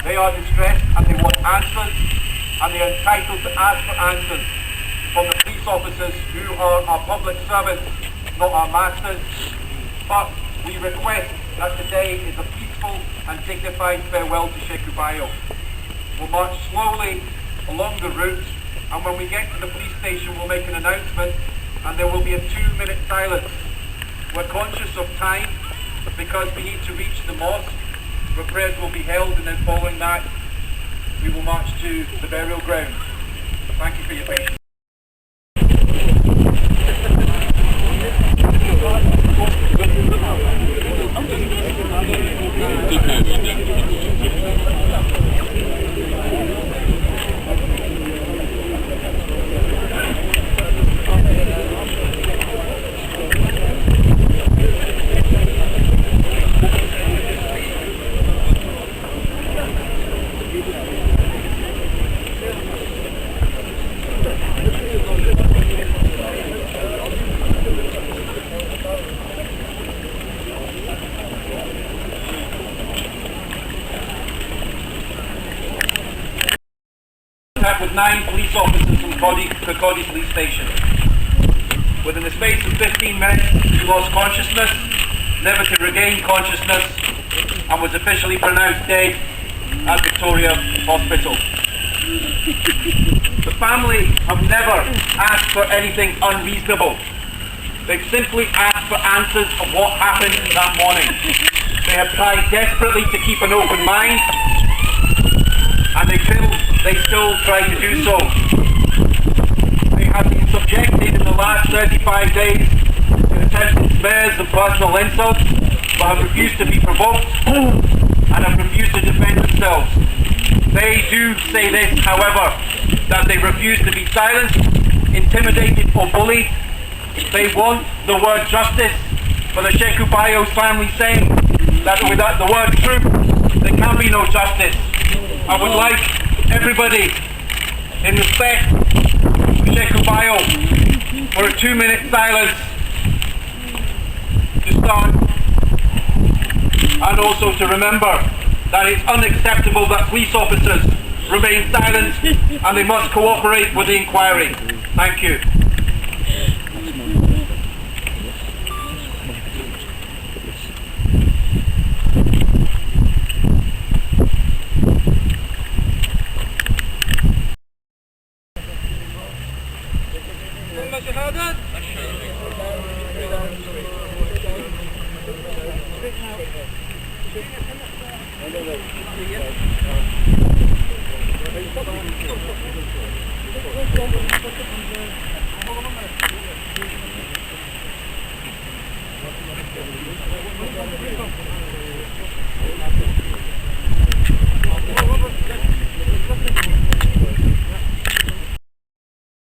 They are distressed and they want answers, and they are entitled to ask for answers from the police officers who are our public servants, not our masters. But we request that today is a peaceful and dignified farewell to Sheku Bayoh. We'll march slowly along the route, and when we get to the police station we'll make an announcement and there will be a 2-minute silence. We're conscious of time because we need to reach the mosque where prayers will be held, and then following that we will march to the burial ground. Thank you for your patience. With 9 police officers from Kirkcaldy police station. Within the space of 15 minutes, he lost consciousness, never to regain consciousness, and was officially pronounced dead at Victoria Hospital. The family have never asked for anything unreasonable. They've simply asked for answers of what happened that morning. They have tried desperately to keep an open mind, and they still try to do so. They have been subjected in the last 35 days to attempted smears and personal insults, but have refused to be provoked and have refused to defend themselves. They do say this, however, that they refuse to be silenced, intimidated or bullied. They want the word justice for the Sheku Bayoh family, saying that without the word truth, there can be no justice. I would like everybody, in respect of Sheku Bayoh, for a 2-minute silence to start, and also to remember that it's unacceptable that police officers remain silent and they must cooperate with the inquiry. Thank you.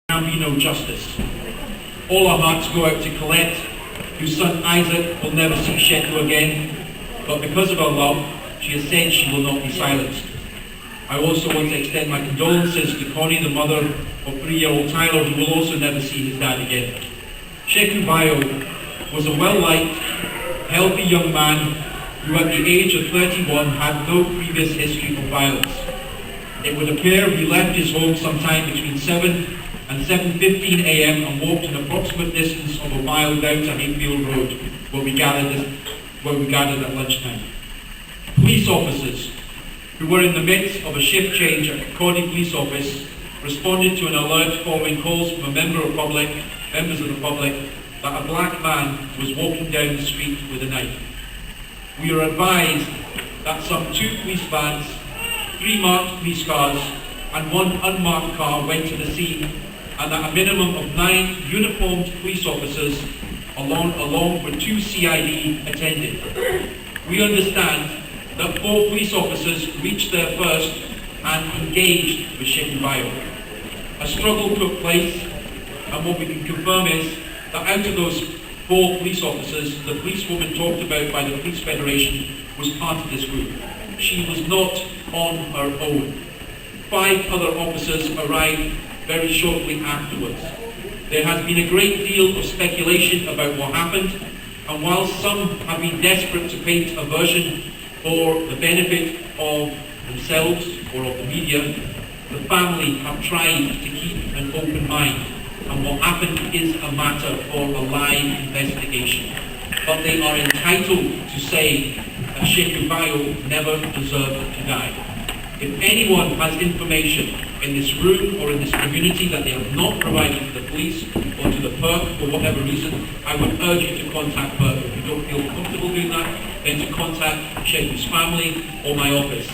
There can be no justice. All our hearts go out to Colette, whose son Isaac will never see Sheku again, but because of her love, she has said she will not be silenced. I also want to extend my condolences to Connie, the mother of 3-year-old Tyler, who will also never see his dad again. Sheku Bayoh was a well-liked, healthy young man who at the age of 31 had no previous history of violence. It would appear he left his home sometime between 7 and 7:15 a.m. and walked an approximate distance of a mile down to Hayfield Road, where we gathered at lunchtime. Police officers, who were in the midst of a shift change at Kirkcaldy Police Office, responded to an alert following calls from members of the public that a black man was walking down the street with a knife. We are advised that some 2 police vans, 3 marked police cars, and 1 unmarked car went to the scene, and that a minimum of 9 uniformed police officers along with 2 CID attended. We understand that 4 police officers reached there first and engaged with Sheku Bayoh. A struggle took place, and what we can confirm is that out of those 4 police officers, the policewoman talked about by the Police Federation was part of this group. She was not on her own. 5 other officers arrived very shortly afterwards. There has been a great deal of speculation about what happened, and while some have been desperate to paint a version for the benefit of themselves or of the media, the family have tried to keep an open mind, and what happened is a matter for a live investigation. But they are entitled to say that Sheku Bayoh never deserved to die. If anyone has information in this room or in this community that they have not provided to the police or to the PERC for whatever reason, I would urge you to contact PERC. If you don't feel comfortable doing that, then to contact Sheku's family or my office.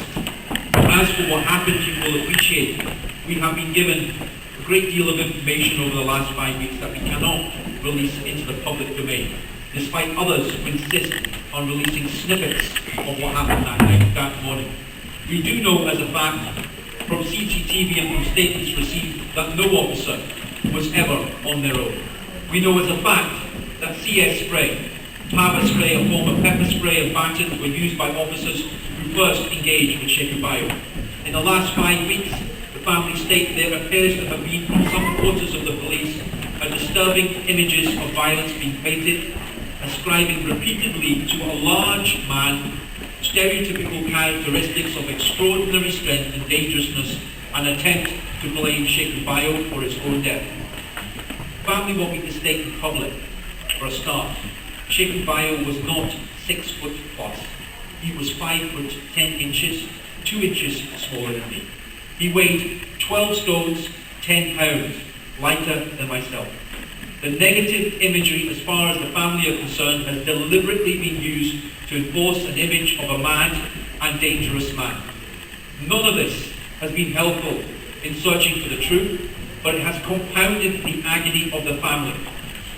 As for what happened, you will appreciate we have been given a great deal of information over the last 5 weeks that we cannot release into the public domain, despite others who insist on releasing snippets of what happened that night, that morning. We do know as a fact from CCTV and from statements received that no officer was ever on their own. We know as a fact that CS spray, pepper spray, a form of pepper spray and batons were used by officers who first engaged with Sheku Bayoh. In the last 5 weeks, the family state there appears to have been from some quarters of the police a disturbing images of violence being painted, ascribing repeatedly to a large man stereotypical characteristics of extraordinary strength and dangerousness, an attempt to blame Sheku Bayoh for his own death. Family want me to state in public, for a start, Sheku Bayoh was not 6 foot plus. He was 5 foot 10 inches, 2 inches smaller than me. He weighed 12 stones, 10 pounds, lighter than myself. The negative imagery as far as the family are concerned has deliberately been used to enforce an image of a mad and dangerous man. None of this has been helpful in searching for the truth, but it has compounded the agony of the family,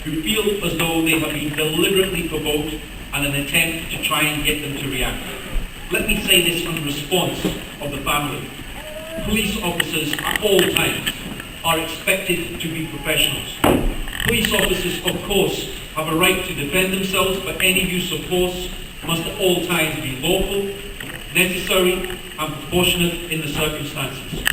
who feel as though they have been deliberately provoked and an attempt to try and get them to react. Let me say this in response of the family. Police officers at all times are expected to be professionals. Police officers, of course, have a right to defend themselves, but any use of force must at all times be lawful, necessary, and proportionate in the circumstances.